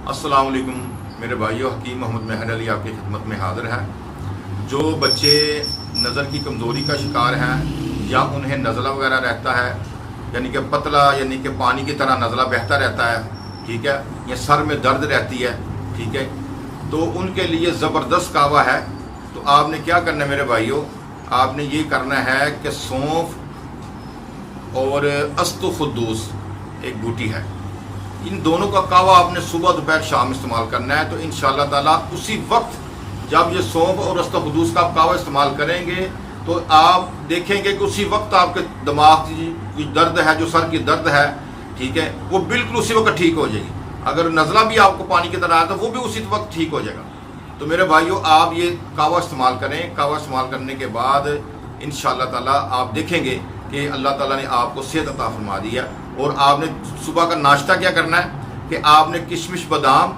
السلام علیکم میرے بھائیو، حکیم محمد مہر علی آپ کی خدمت میں حاضر ہے۔ جو بچے نظر کی کمزوری کا شکار ہیں یا انہیں نزلہ وغیرہ رہتا ہے، یعنی کہ پتلا، یعنی کہ پانی کی طرح نزلہ بہتا رہتا ہے، ٹھیک ہے، یا سر میں درد رہتی ہے، ٹھیک ہے، تو ان کے لیے زبردست قہوہ ہے۔ تو آپ نے کیا کرنا ہے میرے بھائیو، آپ نے یہ کرنا ہے کہ سونف اور استوخدوس ایک بوٹی ہے، ان دونوں کا قہوہ آپ نے صبح دوپہر شام استعمال کرنا ہے۔ تو انشاءاللہ تعالیٰ اسی وقت جب یہ سونف اور استوخدوس کا قہوہ استعمال کریں گے تو آپ دیکھیں گے کہ اسی وقت آپ کے دماغ کی درد ہے، جو سر کی درد ہے، ٹھیک ہے، وہ بالکل اسی وقت ٹھیک ہو جائے گی۔ اگر نزلہ بھی آپ کو پانی کی طرح آتا ہے وہ بھی اسی وقت ٹھیک ہو جائے گا۔ تو میرے بھائیو، آپ یہ قہوہ استعمال کریں۔ قہوہ استعمال کرنے کے بعد انشاءاللہ تعالیٰ آپ دیکھیں گے کہ اللہ تعالیٰ نے آپ کو صحت عطا فرما دیا۔ اور آپ نے صبح کا ناشتہ کیا کرنا ہے کہ آپ نے کشمش، بادام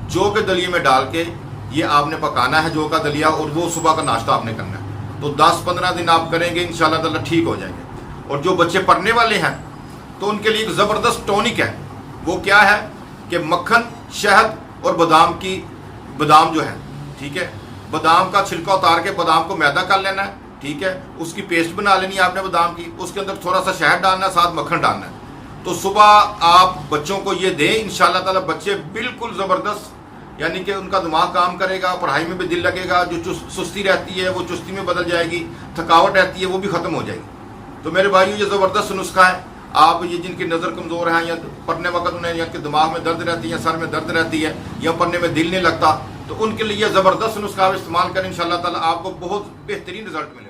جو کے دلیے میں ڈال کے یہ آپ نے پکانا ہے، جو کا دلیا، اور وہ صبح کا ناشتہ آپ نے کرنا ہے۔ تو 10-15 دن آپ کریں گے، انشاءاللہ تعالیٰ ٹھیک ہو جائیں گے۔ اور جو بچے پڑھنے والے ہیں تو ان کے لیے ایک زبردست ٹونک ہے، وہ کیا ہے کہ مکھن، شہد اور بادام جو ہے، ٹھیک ہے، بادام کا چھلکا اتار کے بادام کو میدا کر لینا ہے، ٹھیک ہے، اس کی پیسٹ بنا لینی ہے آپ نے بادام کی، اس کے اندر تھوڑا سا شہد ڈالنا ہے، ساتھ مکھن ڈالنا ہے۔ تو صبح آپ بچوں کو یہ دیں، انشاءاللہ تعالیٰ بچے بالکل زبردست، یعنی کہ ان کا دماغ کام کرے گا، پڑھائی میں بھی دل لگے گا، جو سستی رہتی ہے وہ چستی میں بدل جائے گی، تھکاوٹ رہتی ہے وہ بھی ختم ہو جائے گی۔ تو میرے بھائیو، یہ زبردست نسخہ ہے۔ آپ یہ جن کی نظر کمزور ہیں یا پڑھنے وقت انہیں یا کہ دماغ میں درد رہتی ہے، سر میں درد رہتی ہے، یا پڑھنے میں دل نہیں لگتا، تو ان کے لیے زبردست نسخہ آپ استعمال کریں، انشاءاللہ تعالیٰ آپ کو بہت بہترین رزلٹ ملے گا۔